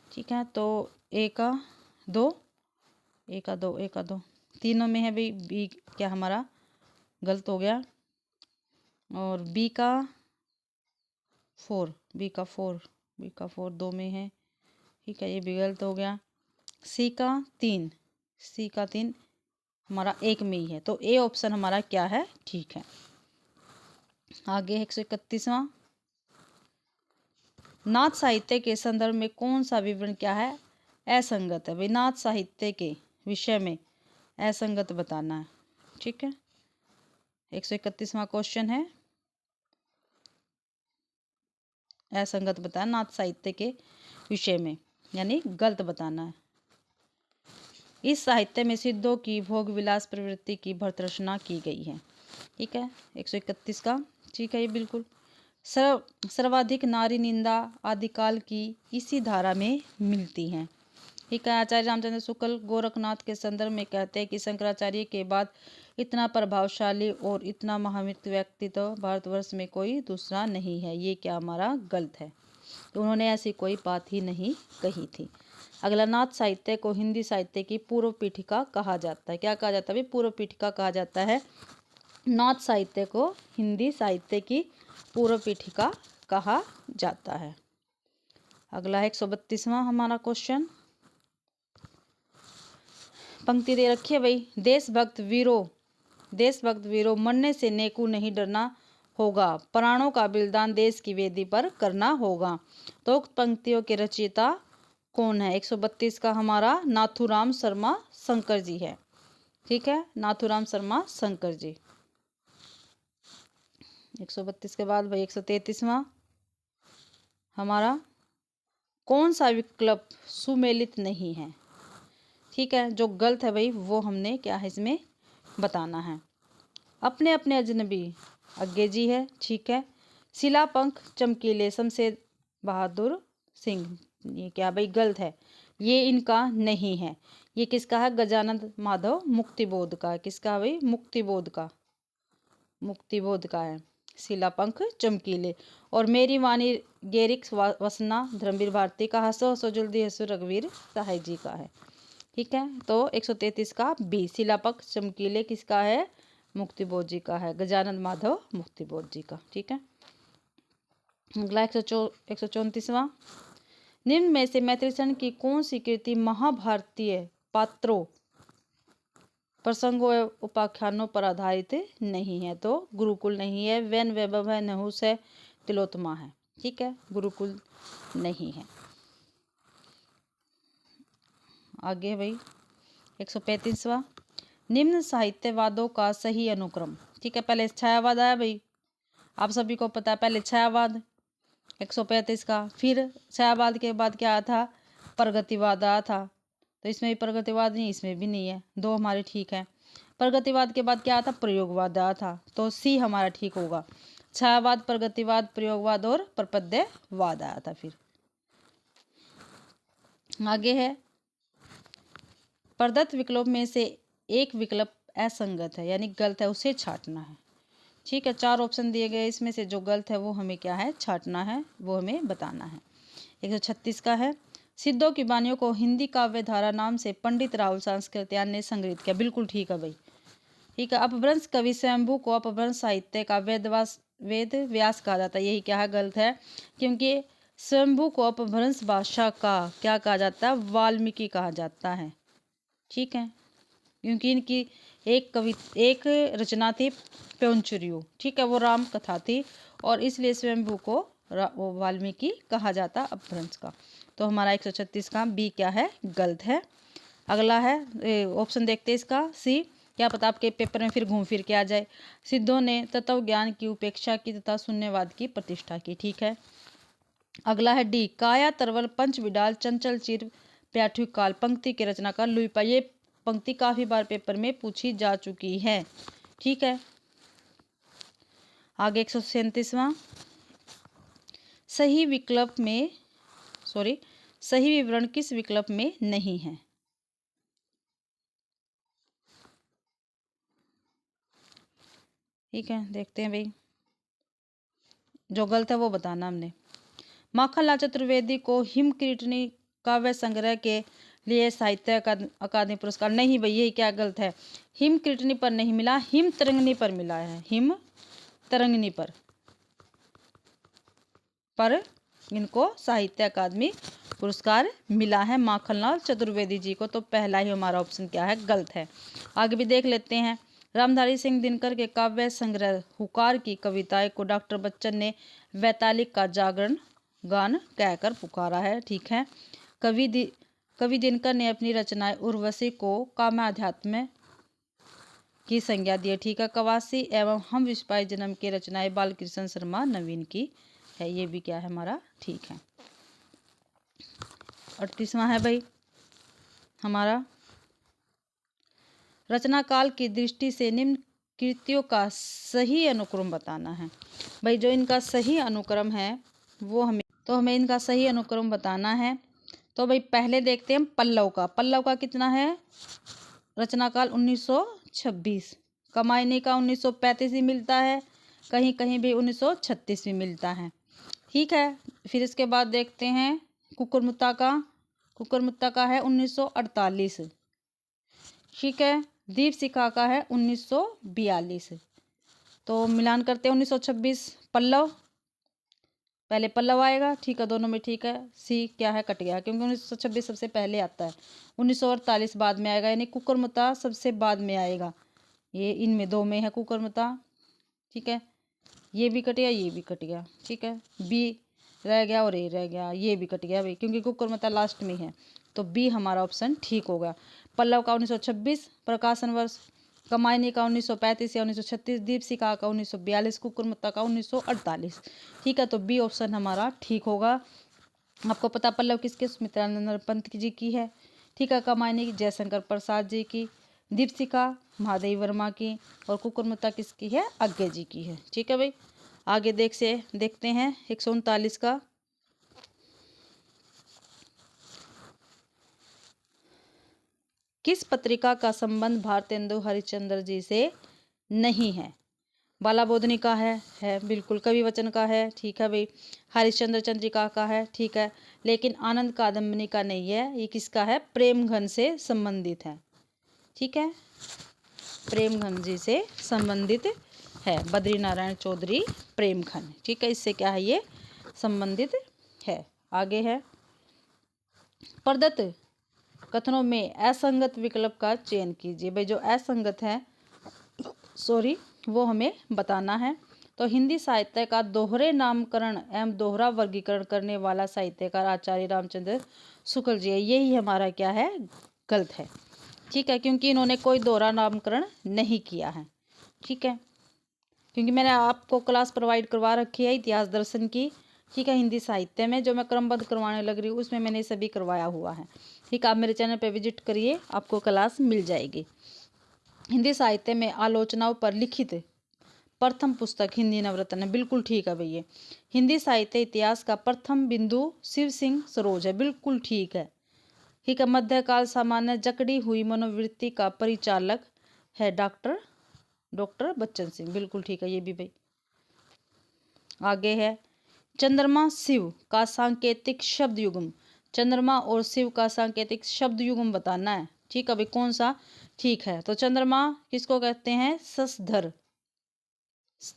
ठीक है। तो ए का 2 तीनों में है भाई। बी क्या हमारा गलत हो गया, और बी का 4 2 में है, ठीक है, ये भी गलत हो गया। सी का 3 हमारा 1 में ही है। तो ए ऑप्शन हमारा क्या है? ठीक है। आगे 131वां, नाथ साहित्य के संदर्भ में कौन सा विवरण क्या है? असंगत है भाई। नाथ साहित्य के विषय में असंगत बताना है, ठीक है। 131वां क्वेश्चन है, असंगत बताना नाथ साहित्य के विषय में, यानी गलत बताना है। इस साहित्य में सिद्धों की भोग विलास प्रवृत्ति की भर्तरचना की गई है, ठीक है। 131 का ठीक है, ये बिल्कुल। सर्वाधिक नारी निंदा आदिकाल की इसी धारा में मिलती है, ठीक है। आचार्य रामचंद्र शुक्ल गोरखनाथ के संदर्भ में कहते हैं कि शंकराचार्य के बाद इतना प्रभावशाली और इतना महामित व्यक्ति तो भारतवर्ष में कोई दूसरा नहीं है। ये क्या हमारा गलत है। तो उन्होंने ऐसी कोई बात ही नहीं कही थी। अगला, नाथ साहित्य को हिंदी साहित्य की पूर्व पीठिका कहा जाता है। क्या कहा जाता है भाई? पूर्व पीठिका कहा जाता है। नाथ साहित्य को हिंदी साहित्य की पूर्व पीठिका कहा जाता है। अगला है 132वां हमारा क्वेश्चन। पंक्ति दे रखी है भाई, देशभक्त वीरों मरने से नेकू नहीं डरना होगा, प्राणों का बलिदान देश की वेदी पर करना होगा। तो उक्त पंक्तियों के रचयिता कौन है? 132 का हमारा नाथूराम शर्मा शंकर जी है। ठीक है, नाथूराम शर्मा शंकर जी। 132 के बाद भाई 133वां हमारा, कौन सा विकल्प सुमेलित नहीं है? ठीक है, जो गलत है भाई वो हमने क्या है इसमें बताना है। अपने अपने अजनबी अज्ञे जी है। ठीक है, शिलापंख चमकीले शमशेर बहादुर सिंह, ये क्या भाई? गलत है, ये इनका नहीं है। ये किसका है? गजानंद माधव मुक्तिबोध का। किसका भाई? मुक्तिबोध का है शिलापंख चमकीले। और मेरी वाणी गेरिक वसना धर्मवीर भारती का, हसो हसो जल्दी हसो रघुवीर सहाय जी का है। ठीक है, तो 133 का बी, शिलापंख चमकीले किसका है? मुक्तिबोध जी का है, गजानंद माधव मुक्तिबोध जी का। ठीक है, अगला 134वां, निम्न में से मैत्रेयी की कौन सी कृति महाभारतीय पात्रों, प्रसंगों एवं उपाख्यानों पर आधारित नहीं है? तो गुरुकुल नहीं है, वैन वैभव है, नहुस है, तिलोत्तमा है। ठीक है, गुरुकुल नहीं है। आगे भाई 135वां, निम्न साहित्यवादों का सही अनुक्रम। ठीक है, पहले छायावाद आया भाई, आप सभी को पता है, पहले छायावाद 135 का, फिर छायावाद के बाद क्या आया था? प्रगतिवाद आया था। तो इसमें भी प्रगतिवाद नहीं, इसमें भी नहीं है, दो हमारे ठीक है। प्रगतिवाद के बाद क्या आया था? प्रयोगवाद आया था, तो सी हमारा ठीक होगा। छायावाद, प्रगतिवाद, प्रयोगवाद और प्रपद्यवाद आया था। फिर आगे है, प्रदत्त विकल्प में से एक विकल्प असंगत है यानी गलत है, उसे छांटना है। ठीक है, 4 ऑप्शन दिए गए, इसमें से जो गलत है वो हमें क्या है? छांटना है, वो हमें बताना है। 136 का है, सिद्धों की वाणियों को हिंदी काव्य धारा नाम से पंडित राहुल सांस्कृत्यायन ने संग्रहित किया। बिल्कुल ठीक है भाई। ठीक है, अपभ्रंश कवि स्वयंभू को अपभ्रंश साहित्य का वेद व्यास कहा जाता है। यही क्या है? गलत है, क्योंकि स्वयंभू को अपभ्रंश भाषा का क्या कहा जाता है? वाल्मीकि कहा जाता है। ठीक है, क्योंकि इनकी एक रचना थी प्योंचुरियो। ठीक है, वो राम कथा थी और इसलिए स्वयंभू को वाल्मीकि कहा जाता अपभ्रंश का। तो हमारा 136 का बी क्या है? गलत है। अगला है ऑप्शन देखते हैं इसका, सी, क्या पता आपके पेपर में फिर घूम फिर के आ जाए। सिद्धों ने तत्व ज्ञान की उपेक्षा की तथा शून्यवाद की प्रतिष्ठा की। ठीक है, अगला है डी, काया तरवल पंच विडाल चंचल चिर प्याठु काल, पंक्ति के रचनाकार लुई पा। ये पंक्ति काफी बार पेपर में पूछी जा चुकी है। ठीक है, आगे 137वां, सही विवरण किस विकल्प में नहीं है? ठीक है, देखते हैं भाई, जो गलत है वो बताना हमने। माखनलाल चतुर्वेदी को हिमकीर्तनी काव्य संग्रह के लिए साहित्य अकादमी पुरस्कार नहीं भाई, यही क्या गलत है? हिमकीर्तनी पर नहीं मिला, हिम तरंगिणी पर मिला है, हिम तरंगिणी पर इनको साहित्य अकादमी पुरस्कार मिला है माखनलाल चतुर्वेदी जी को। तो पहला ही हमारा ऑप्शन क्या है? गलत है। आगे भी देख लेते हैं, रामधारी सिंह दिनकर के काव्य संग्रह हुकार की कविताएं को डॉक्टर बच्चन ने वैतालिक का जागरण गान कहकर पुकारा है। ठीक है, कवि दिनकर ने अपनी रचनाएं उर्वशी को काव्याध्यात्म की संज्ञा दी है। ठीक है, कवासी एवं हम विस्पाई जन्म की रचनाएं बालकृष्ण शर्मा नवीन की है। ये भी क्या है हमारा? ठीक है। 38वां है भाई हमारा, रचना काल की दृष्टि से निम्न कृतियों का सही अनुक्रम बताना है। भाई जो इनका सही अनुक्रम है वो हमें इनका सही अनुक्रम बताना है। तो भाई पहले देखते हैं पल्लव का कितना है? रचना काल 1926, कमायनी का 1935 भी मिलता है, कहीं कहीं भी 1936 भी मिलता है। ठीक है। फिर इसके बाद देखते हैं कुकुरमुत्ता का। कुकुरमुत्ता का है 1948। ठीक है। दीपशिखा का है 1942। तो मिलान करते हैं 1926। पल्लव, पहले पल्लव आएगा। ठीक है, दोनों में ठीक है। सी क्या है, कट गया, क्योंकि 1926 सबसे पहले आता है, 1948 बाद में आएगा, यानी कुकुरमुत्ता सबसे बाद में आएगा। ये इनमें दो में है कुकुरमुत्ता। ठीक है, ये भी कट गया, ये भी कट गया। ठीक है, बी रह गया और ए रह गया, ये भी कट गया भाई, क्योंकि कुकुरमुत्ता लास्ट में है। तो बी हमारा ऑप्शन ठीक होगा। पल्लव का 1926 प्रकाशन वर्ष, कमायनी का 1935 या 1936, दीपशिखा का 1942, कुकुरमुत्ता का 1948। ठीक है, तो बी ऑप्शन हमारा ठीक होगा। आपको पता पल्लव किसके, सुमित्रानंद पंत जी की है। ठीक है, कमायनी की जयशंकर प्रसाद जी की, दीपशिखा महादेवी वर्मा की, और कुकुरमुत्ता किसकी है, आज्ञा जी की है। ठीक है भाई, आगे देखते हैं 139 का। किस पत्रिका का संबंध भारतेंदु हरिश्चंद्र जी से नहीं है? बाला बोधनी का है बिल्कुल। कवि वचन का है, ठीक है भाई। हरिश्चंद्र चंद्रिका का है, ठीक है। लेकिन आनंद कादम्बिनी का नहीं है। ये किसका है, प्रेमघन से संबंधित है। ठीक है, प्रेमघन जी से संबंधित है, बद्री नारायण चौधरी प्रेमघन। ठीक है, इससे क्या है, ये संबंधित है। आगे है, प्रदत्त कथनों में असंगत विकल्प का चयन कीजिए। भाई जो असंगत है, सॉरी, वो हमें बताना है। तो हिंदी साहित्य का दोहरे नामकरण एवं दोहरा वर्गीकरण करने वाला साहित्यकार आचार्य रामचंद्र शुक्ल जी है। यही हमारा क्या है, गलत है। ठीक है, क्योंकि इन्होंने कोई दोहरा नामकरण नहीं किया है। ठीक है, क्योंकि मैंने आपको क्लास प्रोवाइड करवा रखी है इतिहास दर्शन की। ठीक है, हिंदी साहित्य में जो मैं क्रमबद्ध करवाने लग रही हूँ, उसमें मैंने सभी करवाया हुआ है। ठीक है, आप मेरे चैनल पे विजिट करिए, आपको क्लास मिल जाएगी। हिंदी साहित्य में आलोचनाओं पर लिखित प्रथम पुस्तक हिंदी नवरत्न है, बिल्कुल ठीक है भैया। हिंदी साहित्य इतिहास का प्रथम बिंदु शिव सिंह सरोज है, बिल्कुल ठीक है। ठीक है, मध्यकाल सामान्य जकड़ी हुई मनोवृत्ति का परिचालक है डॉक्टर बच्चन सिंह, बिल्कुल ठीक है ये भी भाई। आगे है, चंद्रमा शिव का सांकेतिक शब्द युग्म। चंद्रमा और शिव का सांकेतिक शब्द युग्म बताना है। ठीक है भाई, कौन सा, ठीक है। तो चंद्रमा किसको कहते हैं, शशधर।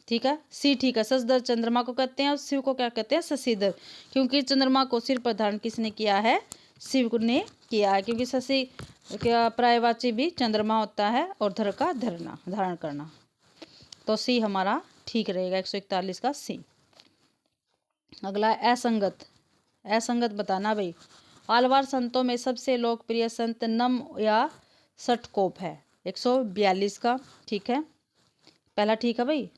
ठीक है, सी ठीक है, शशधर चंद्रमा को कहते हैं, और शिव को क्या कहते हैं, शशिधर। क्योंकि चंद्रमा को सिर पर धारण किसने किया है, शिव ने किया है, क्योंकि शशि क्या पर्यायवाची भी चंद्रमा होता है, और धर का धारण करना। तो सी हमारा ठीक रहेगा, 141 का सी। अगला असंगत, असंगत बताना भाई। आलवार संतों में सबसे लोकप्रिय संत नम या सटकोप है, 142 का। ठीक है, पहला ठीक है भाई।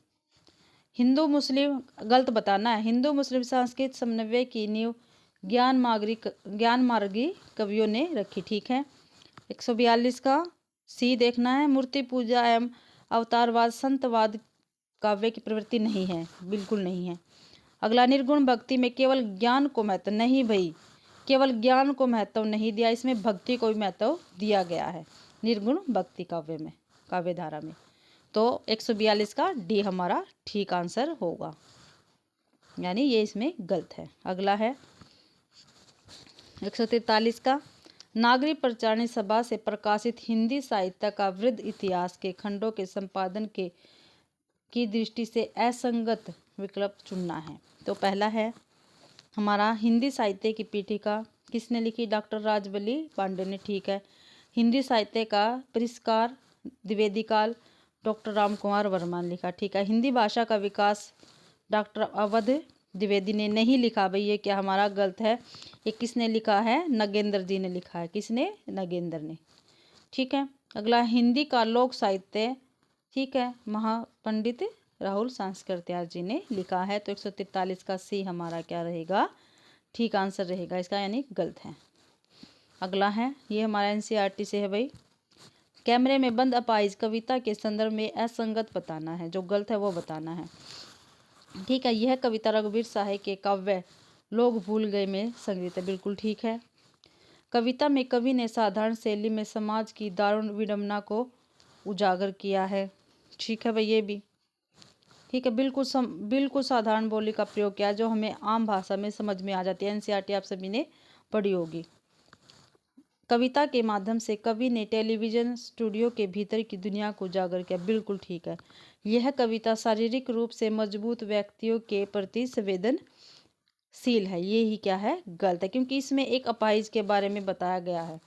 हिंदू मुस्लिम, गलत बताना है। हिंदू मुस्लिम संस्कृत समन्वय की नींव ज्ञान मार्गी कवियों ने रखी। ठीक है, 142 का सी देखना है। मूर्ति पूजा एवं अवतारवाद संतवाद काव्य की प्रवृत्ति नहीं है, बिल्कुल नहीं है। अगला, निर्गुण भक्ति में केवल ज्ञान को महत्व नहीं भाई, केवल ज्ञान को महत्व नहीं दिया, इसमें भक्ति को भी महत्व दिया गया है निर्गुण भक्ति काव्य में, काव्य धारा में। तो 142 का डी हमारा ठीक आंसर होगा, यानी ये इसमें गलत है। अगला है 143 का, नागरी प्रचारणी सभा से प्रकाशित हिंदी साहित्य का वृद्ध इतिहास के खंडों के संपादन की दृष्टि से असंगत विकल्प चुनना है। तो पहला है हमारा हिंदी साहित्य की पीठिका किसने लिखी, डॉक्टर राजबली पांडे ने। ठीक है, हिंदी साहित्य का परिष्कार द्विवेदी काल, डॉक्टर रामकुमार वर्मा ने लिखा। ठीक है, हिंदी भाषा का विकास डॉक्टर अवध द्विवेदी ने नहीं लिखा भाई, ये क्या हमारा गलत है। ये किसने लिखा है, नगेंद्र जी ने लिखा है। किसने, नगेंद्र ने। ठीक है, अगला, हिंदी का लोक साहित्य, ठीक है, महापंडित राहुल सांस्कृत्याल जी ने लिखा है। तो 143 का सी हमारा क्या रहेगा, ठीक आंसर रहेगा इसका, यानी गलत है। अगला है, ये हमारा एनसीईआरटी से है भाई। कैमरे में बंद अपाहिज कविता के संदर्भ में असंगत बताना है, जो गलत है वो बताना है। ठीक है, यह कविता रघुवीर साहे के काव्य लोग भूल गए में संग्रहित है, बिल्कुल ठीक है। कविता में कवि ने साधारण शैली में समाज की दारुण विडंबना को उजागर किया है। ठीक है भाई, ये भी। ठीक है। बिल्कुल साधारण बोली का प्रयोग किया जो हमें आम भाषा में समझ में आ जाती है। एनसीईआरटी आप सभी ने पढ़ी होगी। कविता के माध्यम से कवि ने टेलीविजन स्टूडियो के भीतर की दुनिया को उजागर किया। बिल्कुल ठीक है। यह कविता शारीरिक रूप से मजबूत व्यक्तियों के प्रति संवेदनशील है। ये ही क्या है, गलत है, क्योंकि इसमें एक अपाहिज के बारे में बताया गया है।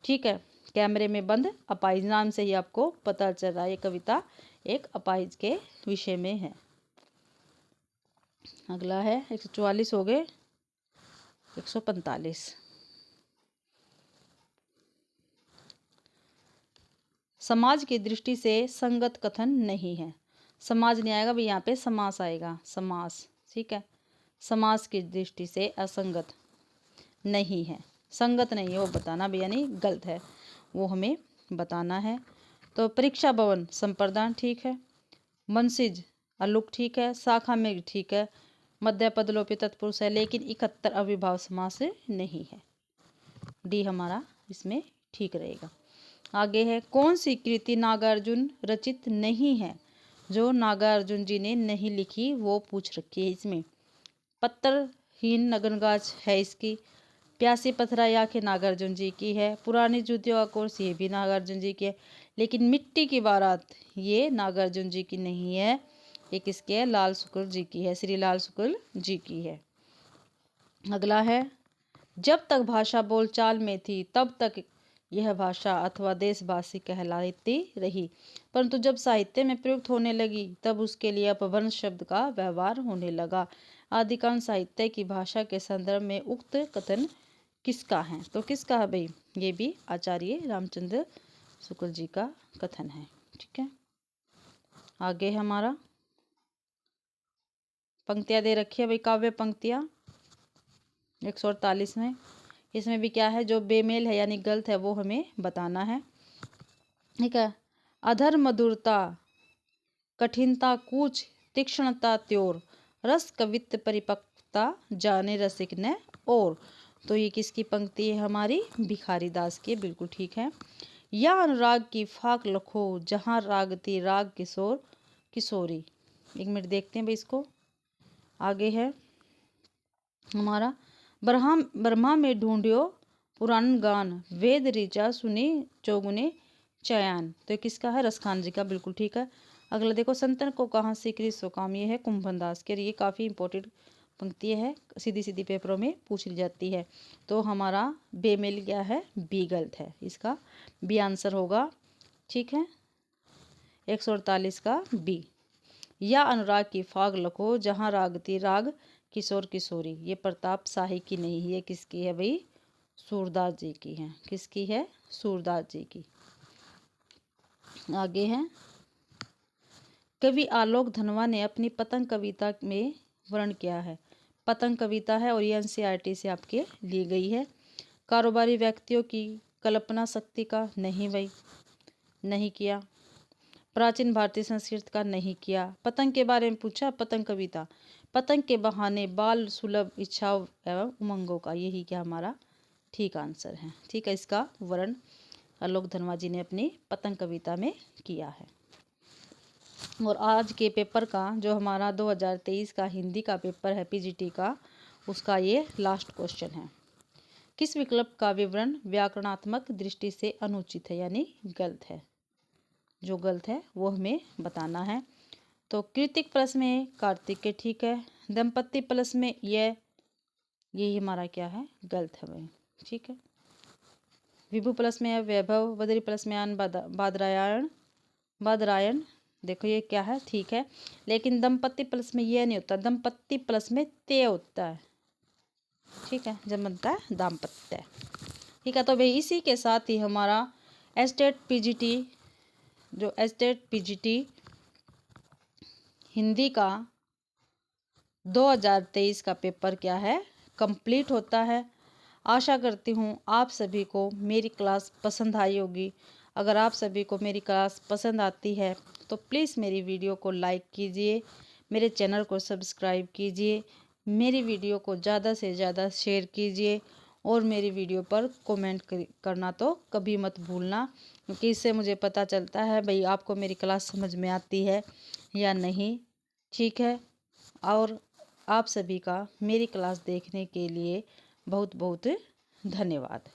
ठीक है, कैमरे में बंद अपाहिज, नाम से ही आपको पता चल रहा है ये कविता एक अपाहिज के विषय में है। अगला है 144 हो गए, 145। समाज की दृष्टि से संगत कथन नहीं है। समाज नहीं आएगा भाई, यहाँ पे समास आएगा, समास। ठीक है, समाज की दृष्टि से असंगत नहीं है, संगत नहीं है वो बताना भी, यानी गलत है वो हमें बताना है। तो परीक्षा भवन संप्रदान ठीक है, मनसिज अलुक ठीक है, शाखा में ठीक है, मध्य पद लोपी तत्पुरुष है, लेकिन 71 अविभाव समास नहीं है। डी हमारा इसमें ठीक रहेगा। आगे है, कौन सी कृति नागार्जुन रचित नहीं है? जो नागार्जुन जी ने नहीं लिखी वो पूछ रखी है इसमें। पत्थरहीन नगनगाछ है इसकी, प्यासी पथराई आंखें नागार्जुन जी की है, पुरानी जूतियों का कोर्स ये भी नागार्जुन जी की है, लेकिन मिट्टी की बारात ये नागार्जुन जी की नहीं है, ये किसकी है? लाल शुक्ल जी की है, श्री लाल शुक्ल जी की है। अगला है, जब तक भाषा बोलचाल में थी तब तक यह भाषा अथवा देशभाषी कहलाती रही, परंतु जब साहित्य में प्रयुक्त होने लगी तब उसके लिए अपभ्रंश शब्द का व्यवहार होने लगा। अधिकांश साहित्य की भाषा के संदर्भ में उक्त कथन किसका है? तो किसका है भाई? ये भी आचार्य रामचंद्र शुक्ल जी का कथन है। ठीक है, आगे हमारा पंक्तियां दे रखी है भाई, काव्य पंक्तियां 148 में। इसमें भी क्या है, जो बेमेल है यानी गलत है वो हमें बताना है। ठीक है, अधर मधुरता कठिनता कूच तीक्ष्णता त्योर रस कवित्त परिपक्वता जाने रसिक ने और। तो ये किसकी पंक्ति है? हमारी भिखारी दास की। बिल्कुल ठीक है। या अनुराग की फाक लखो जहाँ रागती राग किशोर किशोरी। एक मिनट देखते हैं भाई इसको। आगे है हमारा, ब्रह्मा में ढूंढियो पुराण गान वेद ऋचा सुनी चौगुने चयान। तो ये किसका है? रसखान जी का। बिल्कुल ठीक है। अगला देखो, संतन को कहाँ सीकरी सो काम, ये है कुंभन दास के। ये काफ़ी इंपॉर्टेंट पंक्ति है, सीधी सीधी पेपरों में पूछ ली जाती है। तो हमारा बेमेल क्या है? बी गलत है, इसका बी आंसर होगा। ठीक है, 148 का बी। या अनुराग की फाग लखो जहाँ रागती राग किशोर किशोरी, ये प्रताप शाही की नहीं है, ये किसकी है भाई? सूरदास जी की है। किसकी है? सूरदास जी की। आगे है, कवि आलोक धनवा ने अपनी पतंग कविता में वर्णन किया है। पतंग कविता है और ये एनसीईआरटी से आपके ली गई है। कारोबारी व्यक्तियों की कल्पना शक्ति का नहीं भाई, नहीं किया। प्राचीन भारतीय संस्कृत का नहीं किया। पतंग के बारे में पूछा, पतंग कविता, पतंग के बहाने बाल सुलभ इच्छाओं एवं उमंगों का, यही क्या हमारा ठीक आंसर है। ठीक है, इसका वर्णन आलोक धनवा जी ने अपनी पतंग कविता में किया है। और आज के पेपर का जो हमारा 2023 का हिंदी का पेपर है पीजीटी का, उसका ये लास्ट क्वेश्चन है। किस विकल्प का विवरण व्याकरणात्मक दृष्टि से अनुचित है यानी गलत है? जो गलत है वो हमें बताना है। तो कृतिक प्लस में कार्तिक के ठीक है, दंपत्ति प्लस में यही हमारा क्या है? गलत है भाई। ठीक है, विभु प्लस में है वैभव, बद्री प्लस में आन बादरायण, देखो ये क्या है? ठीक है, लेकिन दंपत्ति प्लस में ये नहीं होता, दंपत्ति प्लस में ते होता है। ठीक है, जब बनता है दाम्पत्य। ठीक है, तो भाई इसी के साथ ही हमारा एस्टेट पीजीटी हिंदी का 2023 का पेपर क्या है? कंप्लीट होता है। आशा करती हूँ आप सभी को मेरी क्लास पसंद आई होगी। अगर आप सभी को मेरी क्लास पसंद आती है तो प्लीज़ मेरी वीडियो को लाइक कीजिए, मेरे चैनल को सब्सक्राइब कीजिए, मेरी वीडियो को ज़्यादा से ज़्यादा शेयर कीजिए और मेरी वीडियो पर कमेंट करना तो कभी मत भूलना, क्योंकि इससे मुझे पता चलता है भाई आपको मेरी क्लास समझ में आती है या नहीं। ठीक है। और आप सभी का मेरी क्लास देखने के लिए बहुत बहुत धन्यवाद।